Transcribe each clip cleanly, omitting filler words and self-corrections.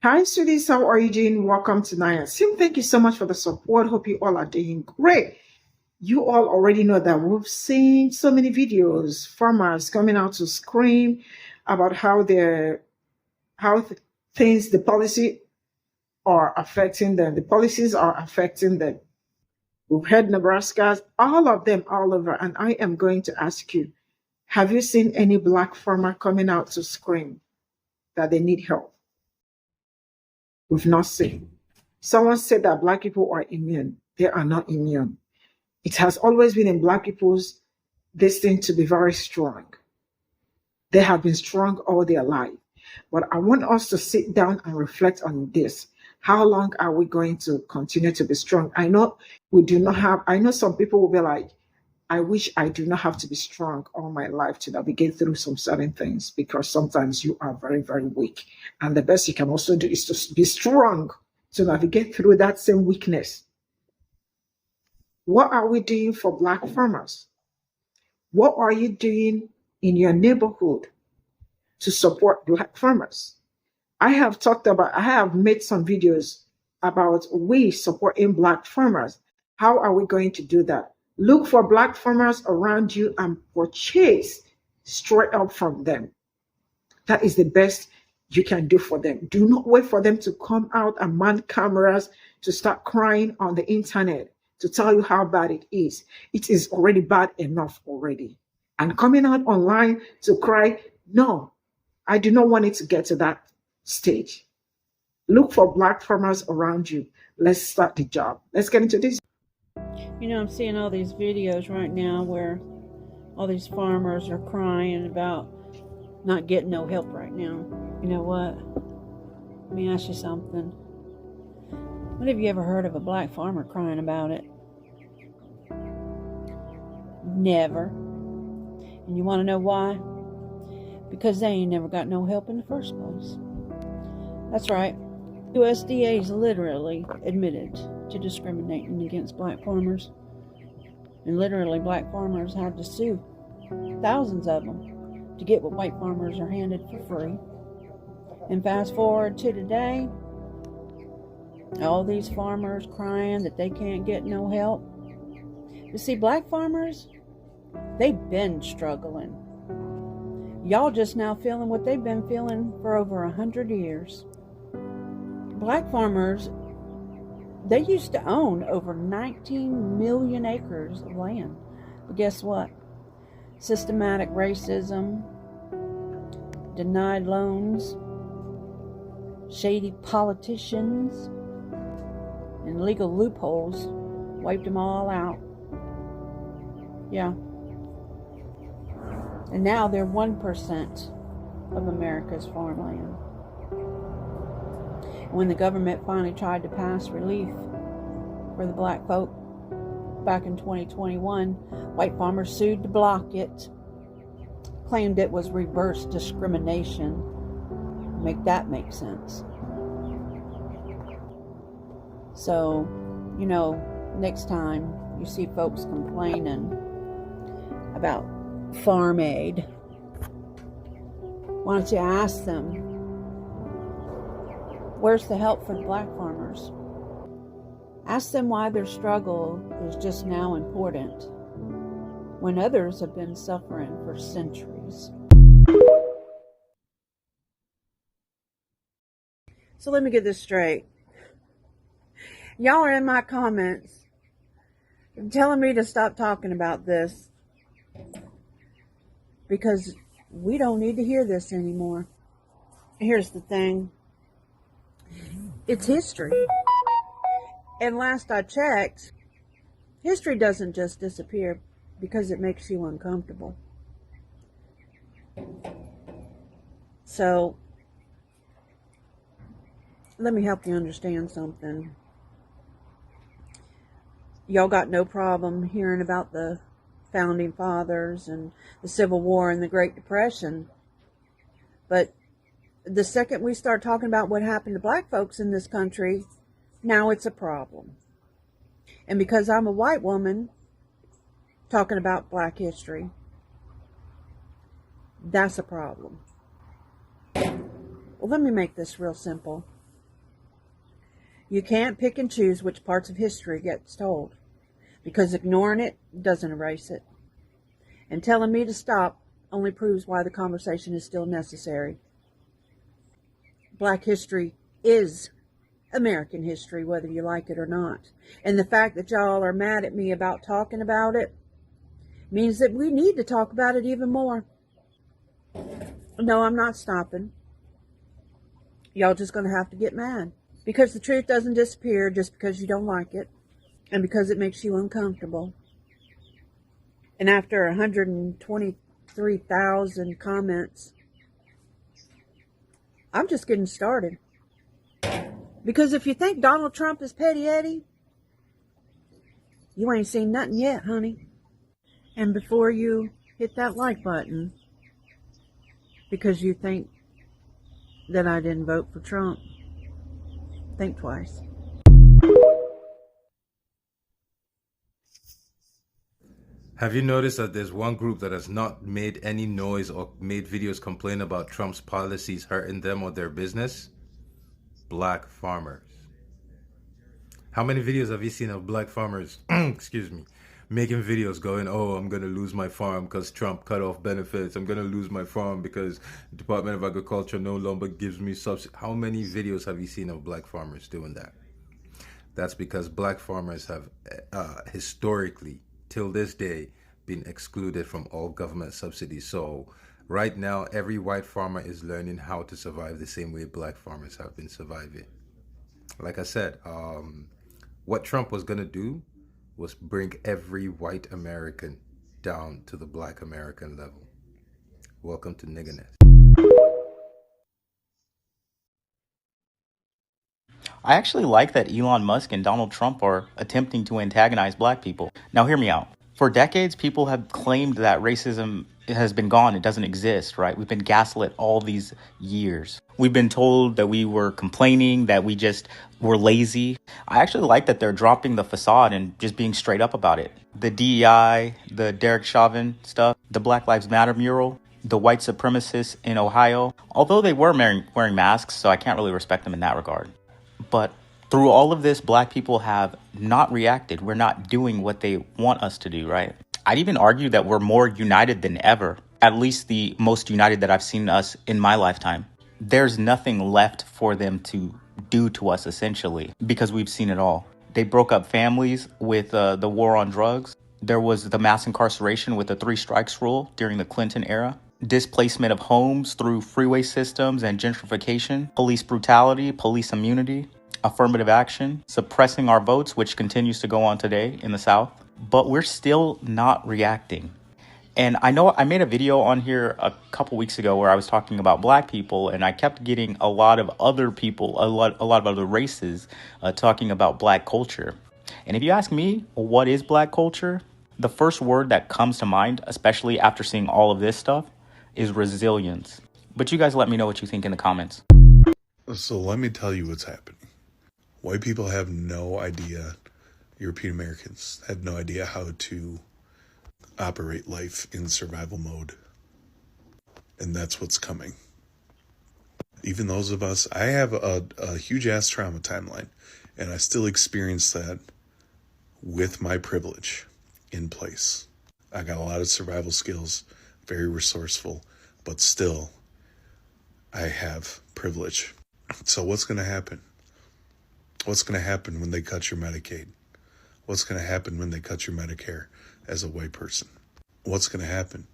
Hi, sweeties. How are you doing? Welcome to Naya Sim. Thank you so much for the support. Hope you all are doing great. You all already know that we've seen so many videos, farmers coming out to scream about how things, the policy are affecting them. The policies are affecting them. We've heard Nebraska's, all of them all over. And I am going to ask you, have you seen any black farmer coming out to scream that they need help? We've not seen. Someone said that black people are immune. They are not immune. It has always been in black people's this thing to be very strong. They have been strong all their life. But I want us to sit down and reflect on this. How long are we going to continue to be strong? I know we do not have, I know some people will be like, I wish I do not have to be strong all my life to navigate through some certain things, because sometimes you are very, very weak. And the best you can also do is to be strong to navigate through that same weakness. What are we doing for black farmers? What are you doing in your neighborhood to support black farmers? I have made some videos about we supporting black farmers. How are we going to do that? Look for black farmers around you and purchase straight up from them. That is the best you can do for them. Do not wait for them to come out and man cameras to start crying on the internet to tell you how bad it is. It is already bad enough already. And coming out online to cry, no, I do not want it to get to that stage. Look for black farmers around you. Let's start the job. Let's get into this. You know, I'm seeing all these videos right now where all these farmers are crying about not getting no help right now. You know what? Let me ask you something. When have you ever heard of a black farmer crying about it? Never. And you want to know why? Because they ain't never got no help in the first place. That's right. USDA is literally admitted to discriminating against black farmers. And literally black farmers had to sue, thousands of them, to get what white farmers are handed for free. And fast forward to today, all these farmers crying that they can't get no help. You see, black farmers, they've been struggling. Y'all just now feeling what they've been feeling for over 100 years. Black farmers, they used to own over 19 million acres of land. But guess what? Systematic racism, denied loans, shady politicians, and legal loopholes wiped them all out. Yeah. And now they're 1% of America's farmland. When the government finally tried to pass relief for the black folk back in 2021, white farmers sued to block it, claimed it was reverse discrimination. Make that make sense. So, you know, next time you see folks complaining about farm aid, why don't you ask them, where's the help for the black farmers? Ask them why their struggle is just now important when others have been suffering for centuries. So let me get this straight. Y'all are in my comments telling me to stop talking about this because we don't need to hear this anymore. Here's the thing. It's history. And last I checked, history doesn't just disappear because it makes you uncomfortable. So, let me help you understand something. Y'all got no problem hearing about the founding fathers and the Civil War and the Great Depression. But the second we start talking about what happened to black folks in this country, now it's a problem. And because I'm a white woman talking about black history, that's a problem. Well, let me make this real simple. You can't pick and choose which parts of history gets told, because ignoring it doesn't erase it. And telling me to stop only proves why the conversation is still necessary. Black history is American history, whether you like it or not. And the fact that y'all are mad at me about talking about it means that we need to talk about it even more. No, I'm not stopping. Y'all just going to have to get mad. Because the truth doesn't disappear just because you don't like it. And because it makes you uncomfortable. And after 123,000 comments, I'm just getting started. Because if you think Donald Trump is petty Eddie, you ain't seen nothing yet, honey. And before you hit that like button, because you think that I didn't vote for Trump, think twice. Have you noticed that there's one group that has not made any noise or made videos complain about Trump's policies hurting them or their business? Black farmers. How many videos have you seen of black farmers, excuse me, making videos going, oh, I'm going to lose my farm because Trump cut off benefits. I'm going to lose my farm because the Department of Agriculture no longer gives me subsidy. How many videos have you seen of black farmers doing that? That's because black farmers have historically, till this day, been excluded from all government subsidies. So right now, every white farmer is learning how to survive the same way black farmers have been surviving. Like I said, what Trump was going to do was bring every white American down to the black American level. Welcome to niggerness. I actually like that Elon Musk and Donald Trump are attempting to antagonize black people. Now, hear me out. For decades, people have claimed that racism has been gone. It doesn't exist, right? We've been gaslit all these years. We've been told that we were complaining, that we just were lazy. I actually like that they're dropping the facade and just being straight up about it. The DEI, the Derek Chauvin stuff, the Black Lives Matter mural, the white supremacists in Ohio, although they were wearing masks, so I can't really respect them in that regard. But through all of this, black people have not reacted. We're not doing what they want us to do, right? I'd even argue that we're more united than ever, at least the most united that I've seen us in my lifetime. There's nothing left for them to do to us, essentially, because we've seen it all. They broke up families with the war on drugs. There was the mass incarceration with the 3 strikes rule during the Clinton era. Displacement of homes through freeway systems and gentrification, police brutality, police immunity, affirmative action, suppressing our votes, which continues to go on today in the South. But we're still not reacting. And I know I made a video on here a couple weeks ago where I was talking about black people, and I kept getting a lot of other people, a lot of other races talking about black culture. And if you ask me, what is black culture? The first word that comes to mind, especially after seeing all of this stuff, is resilience. But you guys let me know what you think in the comments. So let me tell you what's happening. White people have no idea, European Americans have no idea how to operate life in survival mode. And that's what's coming. Even those of us, I have a huge ass trauma timeline, and I still experience that with my privilege in place. I got a lot of survival skills, very resourceful, but still I have privilege. So what's going to happen? What's going to happen when they cut your Medicaid? What's going to happen when they cut your Medicare as a white person? What's going to happen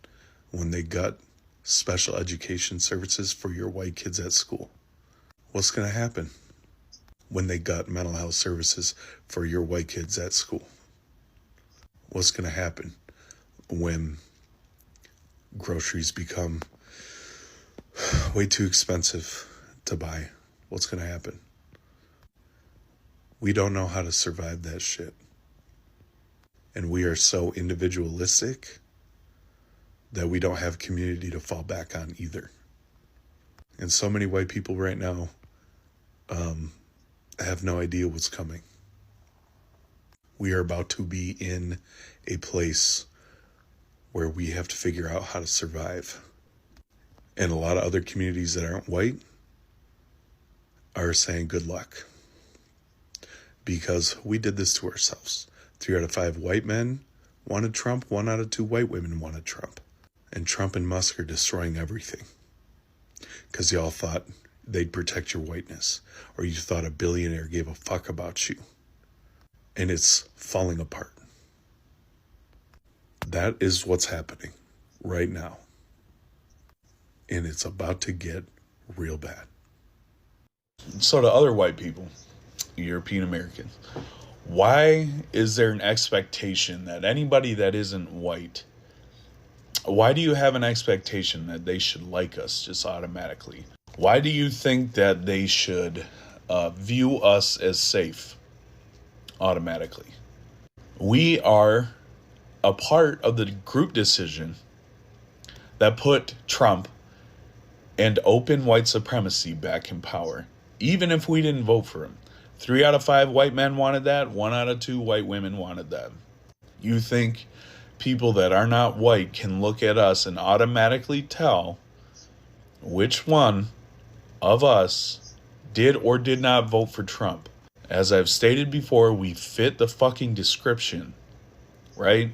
when they gut special education services for your white kids at school? What's going to happen when they gut mental health services for your white kids at school? What's going to happen when groceries become way too expensive to buy? What's going to happen? We don't know how to survive that shit. And we are so individualistic that we don't have community to fall back on either. And so many white people right now have no idea what's coming. We are about to be in a place where we have to figure out how to survive. And a lot of other communities that aren't white are saying good luck. because we did this to ourselves. 3 out of 5 white men wanted Trump. 1 out of 2 white women wanted Trump. And Trump and Musk are destroying everything because y'all thought they'd protect your whiteness, or you thought a billionaire gave a fuck about you. And it's falling apart. That is what's happening right now. And it's about to get real bad. So to other white people, European Americans, why is there an expectation that anybody that isn't white, why do you have an expectation that they should like us just automatically? Why do you think that they should view us as safe automatically? We are a part of the group decision that put Trump and open white supremacy back in power, even if we didn't vote for him. 3 out of 5 white men wanted that. 1 out of 2 white women wanted that. You think people that are not white can look at us and automatically tell which one of us did or did not vote for Trump? As I've stated before, we fit the fucking description, right?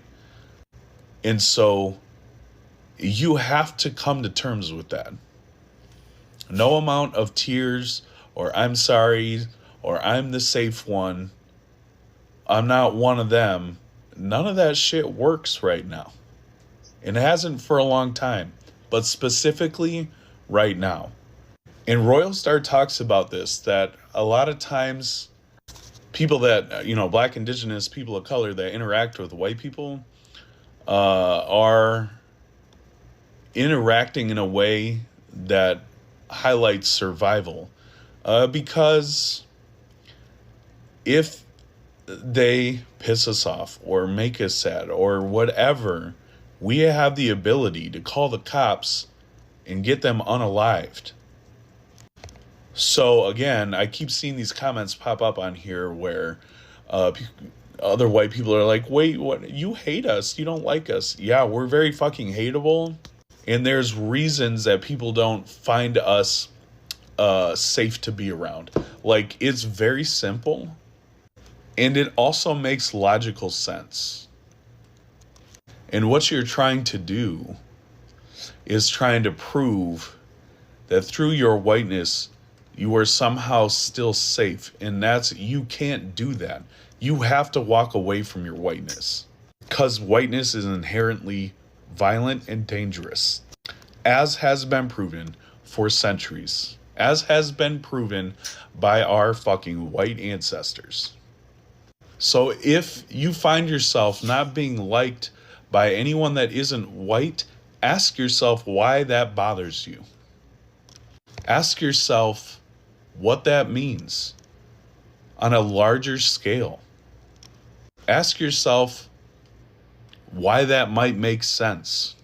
And so you have to come to terms with that. No amount of tears or I'm sorry or I'm the safe one, I'm not one of them. None of that shit works right now. It hasn't for a long time, but specifically right now. And Royal Star talks about this, that a lot of times people that, Black, Indigenous, people of color that interact with white people are interacting in a way that highlights survival. Because if they piss us off or make us sad or whatever, we have the ability to call the cops and get them unalived. So again, I keep seeing these comments pop up on here where other white people are like, wait, what? You hate us? You don't like us? Yeah, we're very fucking hateable. And there's reasons that people don't find us safe to be around. Like, it's very simple. And it also makes logical sense. And what you're trying to do is trying to prove that through your whiteness, you are somehow still safe. And you can't do that. You have to walk away from your whiteness. Because whiteness is inherently violent and dangerous. As has been proven for centuries. As has been proven by our fucking white ancestors. So if you find yourself not being liked by anyone that isn't white, ask yourself why that bothers you. Ask yourself what that means on a larger scale. Ask yourself why that might make sense.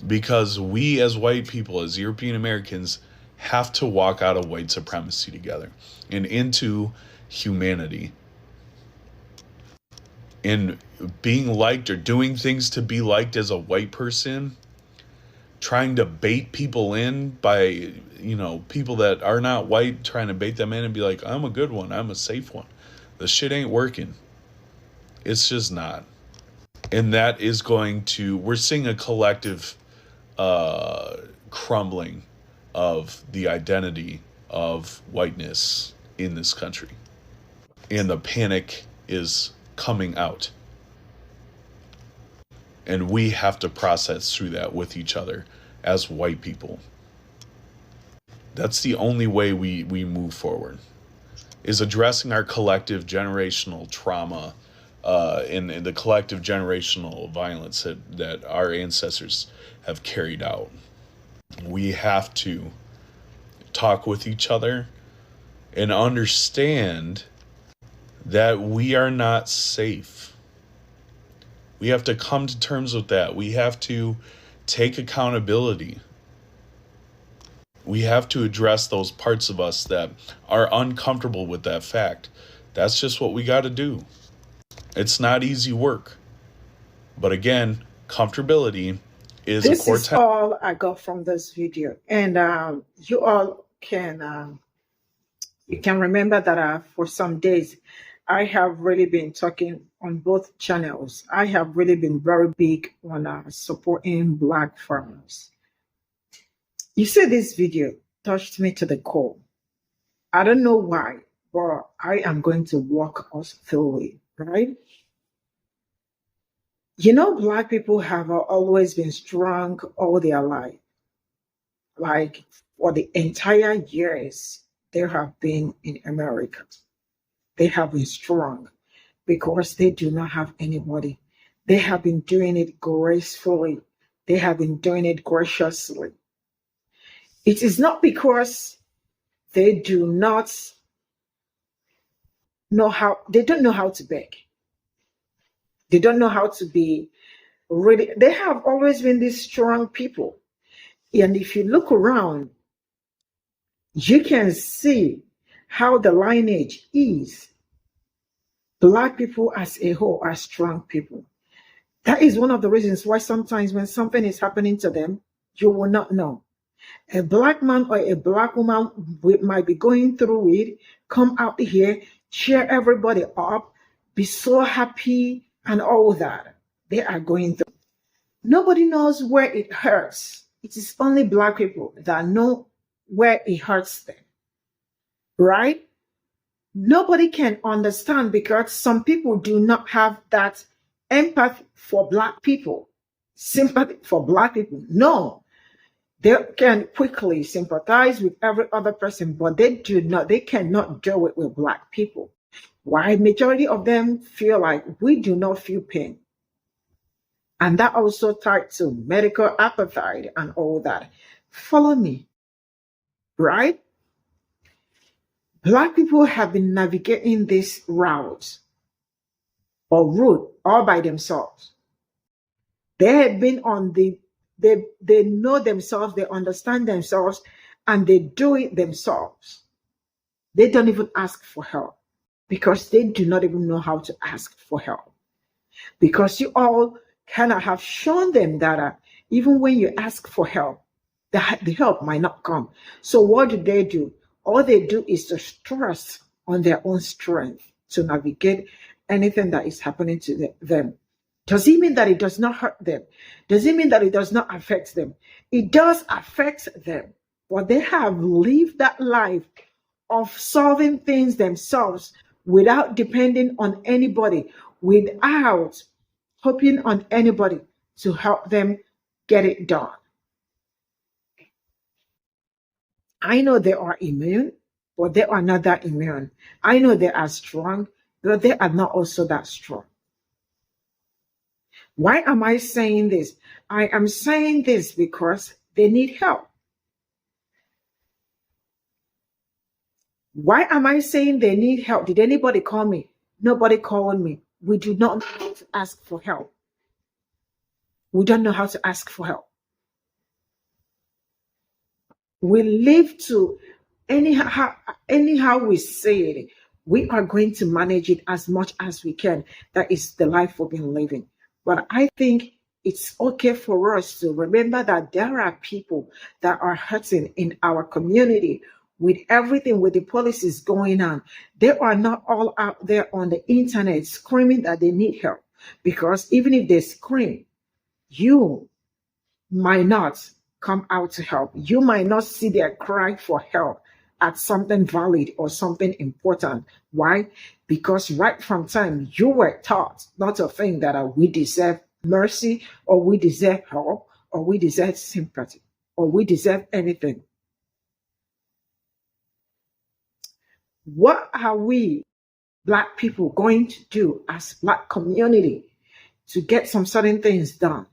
Because we as white people, as European Americans, have to walk out of white supremacy together and into humanity. And being liked or doing things to be liked as a white person, trying to bait people in by, people that are not white, trying to bait them in and be like, I'm a good one, I'm a safe one. The shit ain't working. It's just not. And that is we're seeing a collective crumbling of the identity of whiteness in this country. And the panic is coming out. And we have to process through that with each other as white people. That's the only way we move forward, is addressing our collective generational trauma and the collective generational violence that our ancestors have carried out. We have to talk with each other and understand that we are not safe. We have to come to terms with that. We have to take accountability. We have to address those parts of us that are uncomfortable with that fact. That's just what we got to do. It's not easy work. But again, comfortability is This a core is all I got from this video. And you all can, You can remember that for some days, I have really been talking on both channels. I have really been very big on supporting Black farmers. You see, this video touched me to the core. I don't know why, but I am going to walk us through it, right? You know, Black people have always been strong all their life. Like for the entire years they have been in America, they have been strong because they do not have anybody. They have been doing it gracefully. They have been doing it graciously. It is not because they do not know how, they don't know how to beg. They don't know how to be really, they have always been these strong people. And if you look around, you can see how the lineage is. Black people as a whole are strong people. That is one of the reasons why sometimes when something is happening to them, you will not know. A Black man or a Black woman might be going through it, come out here, cheer everybody up, be so happy and all that. They are going through. Nobody knows where it hurts. It is only Black people that know where it hurts them, right? Nobody can understand because some people do not have that empathy for Black people, sympathy for Black people. No, they can quickly sympathize with every other person, but they cannot do it with Black people. Why? Majority of them feel like we do not feel pain. And that also tied to medical apartheid and all that. Follow me, right? Black people have been navigating this route all by themselves. They have been on they know themselves, they understand themselves, and they do it themselves. They don't even ask for help because they do not even know how to ask for help. Because you all kind of have shown them that even when you ask for help, the help might not come. So what do? All they do is to trust on their own strength to navigate anything that is happening to them. Does it mean that it does not hurt them? Does it mean that it does not affect them? It does affect them, but they have lived that life of solving things themselves without depending on anybody, without hoping on anybody to help them get it done. I know they are immune, but they are not that immune. I know they are strong, but they are not also that strong. Why am I saying this? I am saying this because they need help. Why am I saying they need help? Did anybody call me? Nobody called me. We do not know how to ask for help. We don't know how to ask for help. We live to anyhow we say it, we are going to manage it as much as we can. That is the life we've been living. But I think it's okay for us to remember that there are people that are hurting in our community with everything, with the policies going on. They are not all out there on the internet screaming that they need help. Because even if they scream, you might not come out to help. You might not see their cry for help at something valid or something important. Why? Because right from time you were taught not to think that we deserve mercy or we deserve help or we deserve sympathy or we deserve anything. What are we Black people going to do as Black community to get some certain things done?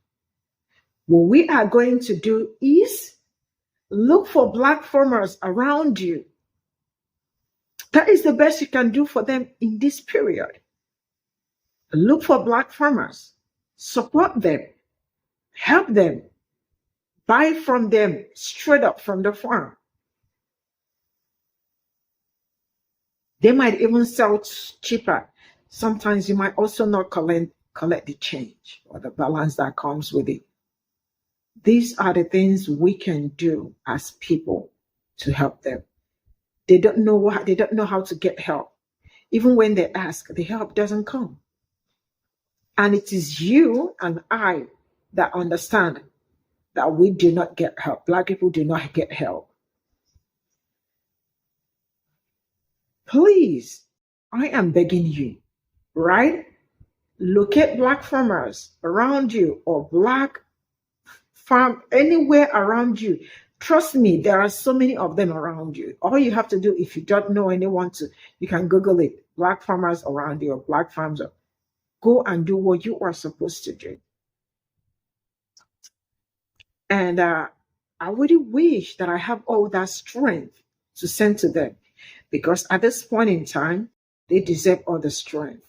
What we are going to do is look for Black farmers around you. That is the best you can do for them in this period. Look for Black farmers, support them, help them, buy from them straight up from the farm. They might even sell cheaper. Sometimes you might also not collect the change or the balance that comes with it. These are the things we can do as people to help them. They don't know how to get help. Even when they ask, the help doesn't come. And it is you and I that understand that we do not get help. Black people do not get help. Please, I am begging you, right? Locate Black farmers around you or Black farm anywhere around you. Trust me, there are so many of them around you. All you have to do, if you don't know anyone to, you can Google it. Black farmers around you or Black farms. Go and do what you are supposed to do. And I really wish that I have all that strength to send to them, because at this point in time, they deserve all the strength.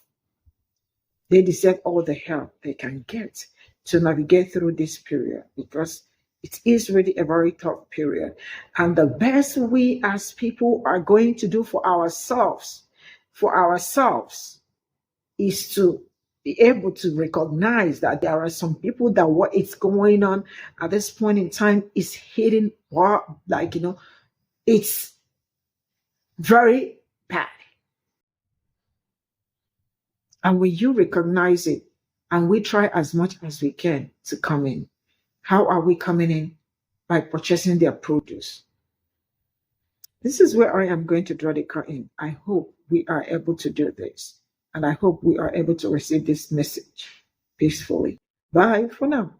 They deserve all the help they can get to navigate through this period, because it is really a very tough period. And the best we as people are going to do for ourselves is to be able to recognize that there are some people that what is going on at this point in time is hitting, like, it's very bad. And when you recognize it, and we try as much as we can to come in, how are we coming in? By purchasing their produce. This is where I am going to draw the curtain. I hope we are able to do this. And I hope we are able to receive this message peacefully. Bye for now.